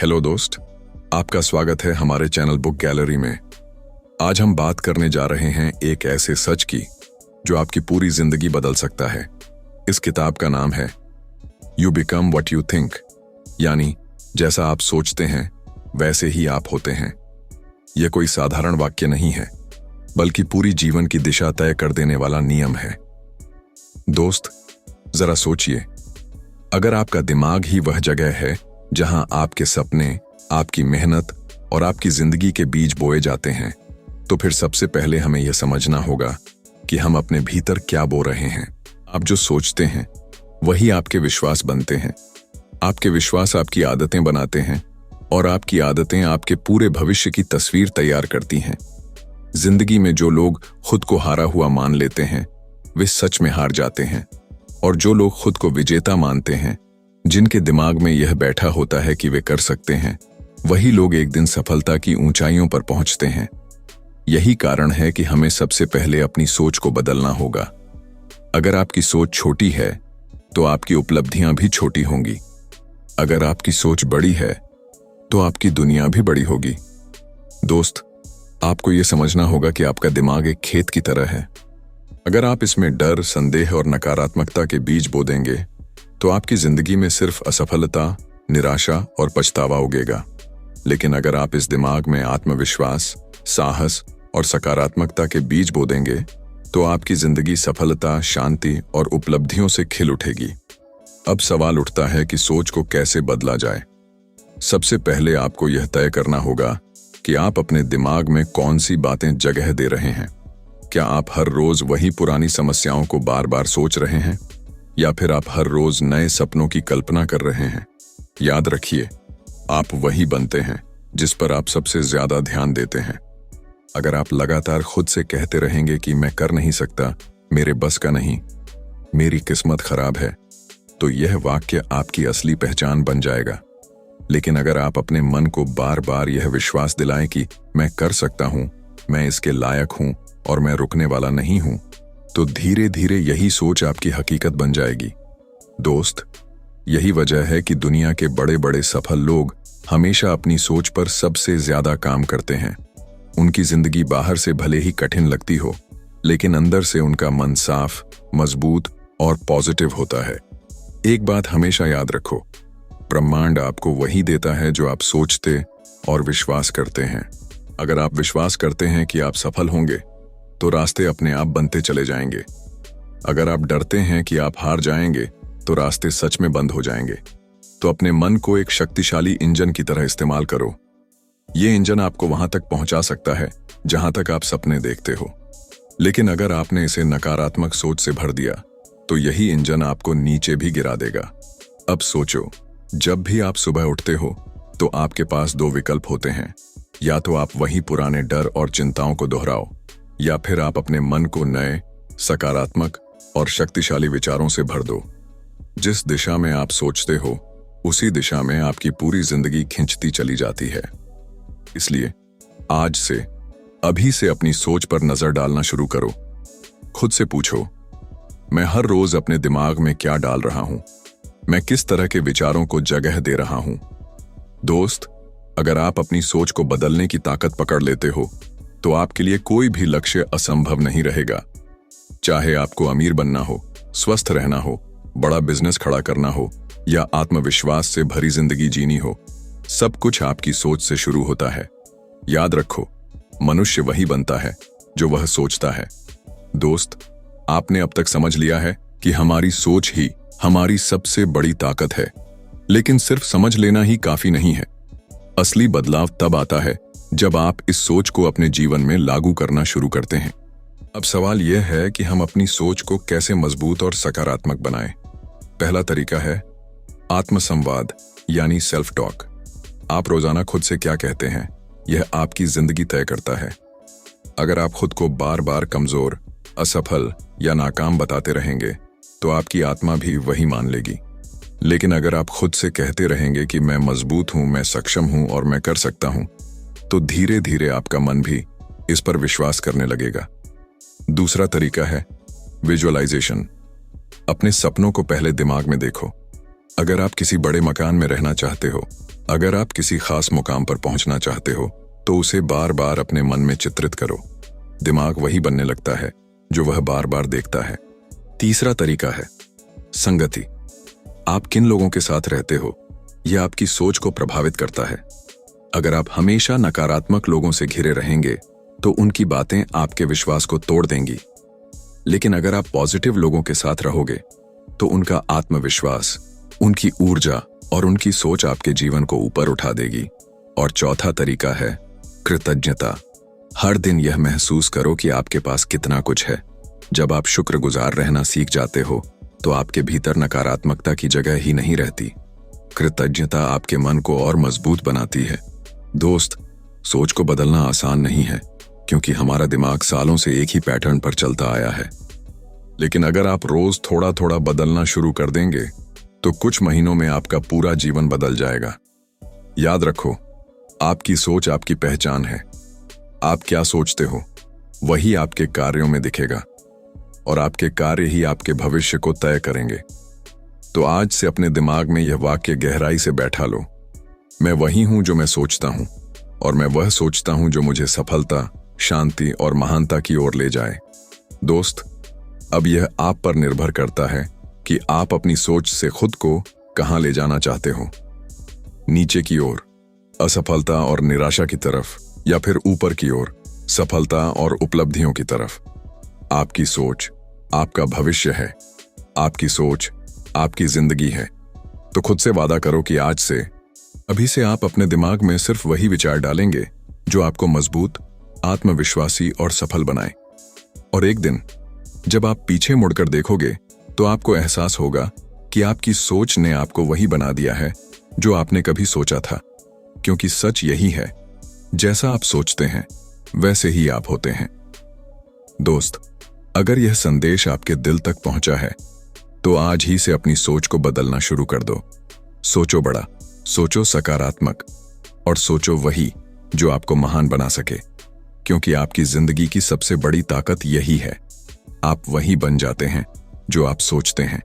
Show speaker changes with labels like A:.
A: Hello दोस्त, आपका स्वागत है हमारे चैनल बुक गैलरी में। आज हम बात करने जा रहे हैं एक ऐसे सच की जो आपकी पूरी जिंदगी बदल सकता है। इस किताब का नाम है you become what you think, यानी जैसा आप सोचते हैं वैसे ही आप होते हैं। यह कोई साधारण वाक्य नहीं है, बल्कि पूरी जीवन की दिशा तय कर देने वाला नियम है। दोस्त, जरा सोचिए, अगर आपका दिमाग ही वह जगह है जहां आपके सपने, आपकी मेहनत और आपकी जिंदगी के बीज बोए जाते हैं, तो फिर सबसे पहले हमें यह समझना होगा कि हम अपने भीतर क्या बो रहे हैं। आप जो सोचते हैं वही आपके विश्वास बनते हैं। आपके विश्वास आपकी आदतें बनाते हैं और आपकी आदतें आपके पूरे भविष्य की तस्वीर तैयार करती हैं। जिंदगी में जो लोग खुद को हारा हुआ मान लेते हैं वे सच में हार जाते हैं, और जो लोग खुद को विजेता मानते हैं, जिनके दिमाग में यह बैठा होता है कि वे कर सकते हैं, वही लोग एक दिन सफलता की ऊंचाइयों पर पहुंचते हैं। यही कारण है कि हमें सबसे पहले अपनी सोच को बदलना होगा। अगर आपकी सोच छोटी है तो आपकी उपलब्धियां भी छोटी होंगी। अगर आपकी सोच बड़ी है तो आपकी दुनिया भी बड़ी होगी। दोस्त, आपको यह समझना होगा कि आपका दिमाग एक खेत की तरह है। अगर आप इसमें डर, संदेह और नकारात्मकता के बीज बो देंगे तो आपकी जिंदगी में सिर्फ असफलता, निराशा और पछतावा उगेगा। लेकिन अगर आप इस दिमाग में आत्मविश्वास, साहस और सकारात्मकता के बीज बो देंगे तो आपकी जिंदगी सफलता, शांति और उपलब्धियों से खिल उठेगी। अब सवाल उठता है कि सोच को कैसे बदला जाए। सबसे पहले आपको यह तय करना होगा कि आप अपने दिमाग में कौन सी बातें जगह दे रहे हैं। क्या आप हर रोज वही पुरानी समस्याओं को बार बार सोच रहे हैं, या फिर आप हर रोज नए सपनों की कल्पना कर रहे हैं? याद रखिए, आप वही बनते हैं जिस पर आप सबसे ज्यादा ध्यान देते हैं। अगर आप लगातार खुद से कहते रहेंगे कि मैं कर नहीं सकता, मेरे बस का नहीं, मेरी किस्मत खराब है, तो यह वाक्य आपकी असली पहचान बन जाएगा। लेकिन अगर आप अपने मन को बार बार यह विश्वास दिलाएं कि मैं कर सकता हूं, मैं इसके लायक हूं और मैं रुकने वाला नहीं हूं, तो धीरे धीरे यही सोच आपकी हकीकत बन जाएगी। दोस्त, यही वजह है कि दुनिया के बड़े बड़े सफल लोग हमेशा अपनी सोच पर सबसे ज्यादा काम करते हैं। उनकी जिंदगी बाहर से भले ही कठिन लगती हो, लेकिन अंदर से उनका मन साफ, मजबूत और पॉजिटिव होता है। एक बात हमेशा याद रखो, ब्रह्मांड आपको वही देता है जो आप सोचते और विश्वास करते हैं। अगर आप विश्वास करते हैं कि आप सफल होंगे तो रास्ते अपने आप बनते चले जाएंगे। अगर आप डरते हैं कि आप हार जाएंगे तो रास्ते सच में बंद हो जाएंगे। तो अपने मन को एक शक्तिशाली इंजन की तरह इस्तेमाल करो। ये इंजन आपको वहां तक पहुंचा सकता है जहां तक आप सपने देखते हो। लेकिन अगर आपने इसे नकारात्मक सोच से भर दिया तो यही इंजन आपको नीचे भी गिरा देगा। अब सोचो, जब भी आप सुबह उठते हो तो आपके पास दो विकल्प होते हैं। या तो आप वही पुराने डर और चिंताओं को दोहराओ, या फिर आप अपने मन को नए, सकारात्मक और शक्तिशाली विचारों से भर दो। जिस दिशा में आप सोचते हो उसी दिशा में आपकी पूरी जिंदगी खिंचती चली जाती है। इसलिए आज से, अभी से अपनी सोच पर नजर डालना शुरू करो। खुद से पूछो, मैं हर रोज अपने दिमाग में क्या डाल रहा हूं? मैं किस तरह के विचारों को जगह दे रहा हूं? दोस्त, अगर आप अपनी सोच को बदलने की ताकत पकड़ लेते हो तो आपके लिए कोई भी लक्ष्य असंभव नहीं रहेगा। चाहे आपको अमीर बनना हो, स्वस्थ रहना हो, बड़ा बिजनेस खड़ा करना हो या आत्मविश्वास से भरी जिंदगी जीनी हो, सब कुछ आपकी सोच से शुरू होता है। याद रखो, मनुष्य वही बनता है जो वह सोचता है। दोस्त, आपने अब तक समझ लिया है कि हमारी सोच ही हमारी सबसे बड़ी ताकत है। लेकिन सिर्फ समझ लेना ही काफी नहीं है। असली बदलाव तब आता है जब आप इस सोच को अपने जीवन में लागू करना शुरू करते हैं। अब सवाल यह है कि हम अपनी सोच को कैसे मजबूत और सकारात्मक बनाएं। पहला तरीका है आत्मसंवाद, यानी सेल्फ टॉक। आप रोजाना खुद से क्या कहते हैं, यह आपकी जिंदगी तय करता है। अगर आप खुद को बार बार कमजोर, असफल या नाकाम बताते रहेंगे तो आपकी आत्मा भी वही मान लेगी। लेकिन अगर आप खुद से कहते रहेंगे कि मैं मजबूत हूं, मैं सक्षम हूं और मैं कर सकता हूं, तो धीरे धीरे आपका मन भी इस पर विश्वास करने लगेगा। दूसरा तरीका है विजुअलाइजेशन। अपने सपनों को पहले दिमाग में देखो। अगर आप किसी बड़े मकान में रहना चाहते हो अगर आप किसी खास मुकाम पर पहुंचना चाहते हो तो उसे बार बार अपने मन में चित्रित करो। दिमाग वही बनने लगता है जो वह बार बार देखता है। तीसरा तरीका है संगति। आप किन लोगों के साथ रहते हो यह आपकी सोच को प्रभावित करता है। अगर आप हमेशा नकारात्मक लोगों से घिरे रहेंगे तो उनकी बातें आपके विश्वास को तोड़ देंगी। लेकिन अगर आप पॉजिटिव लोगों के साथ रहोगे तो उनका आत्मविश्वास, उनकी ऊर्जा और उनकी सोच आपके जीवन को ऊपर उठा देगी। और चौथा तरीका है कृतज्ञता। हर दिन यह महसूस करो कि आपके पास कितना कुछ है। जब आप शुक्रगुजार रहना सीख जाते हो तो आपके भीतर नकारात्मकता की जगह ही नहीं रहती। कृतज्ञता आपके मन को और मजबूत बनाती है। दोस्त, सोच को बदलना आसान नहीं है क्योंकि हमारा दिमाग सालों से एक ही पैटर्न पर चलता आया है। लेकिन अगर आप रोज थोड़ा थोड़ा बदलना शुरू कर देंगे तो कुछ महीनों में आपका पूरा जीवन बदल जाएगा। याद रखो, आपकी सोच आपकी पहचान है। आप क्या सोचते हो वही आपके कार्यों में दिखेगा और आपके कार्य ही आपके भविष्य को तय करेंगे। तो आज से अपने दिमाग में यह वाक्य गहराई से बैठा लो। मैं वही हूं जो मैं सोचता हूं और मैं वह सोचता हूं जो मुझे सफलता, शांति और महानता की ओर ले जाए। दोस्त, अब यह आप पर निर्भर करता है कि आप अपनी सोच से खुद को कहां ले जाना चाहते हो। नीचे की ओर, असफलता और निराशा की तरफ, या फिर ऊपर की ओर, सफलता और उपलब्धियों की तरफ। आपकी सोच आपका भविष्य है। आपकी सोच आपकी जिंदगी है। तो खुद से वादा करो कि आज से, अभी से आप अपने दिमाग में सिर्फ वही विचार डालेंगे जो आपको मजबूत, आत्मविश्वासी और सफल बनाए। और एक दिन जब आप पीछे मुड़कर देखोगे तो आपको एहसास होगा कि आपकी सोच ने आपको वही बना दिया है जो आपने कभी सोचा था। क्योंकि सच यही है, जैसा आप सोचते हैं वैसे ही आप होते हैं। दोस्त, अगर यह संदेश आपके दिल तक पहुंचा है तो आज ही से अपनी सोच को बदलना शुरू कर दो। सोचो बड़ा, सोचो सकारात्मक और सोचो वही जो आपको महान बना सके। क्योंकि आपकी जिंदगी की सबसे बड़ी ताकत यही है, आप वही बन जाते हैं जो आप सोचते हैं।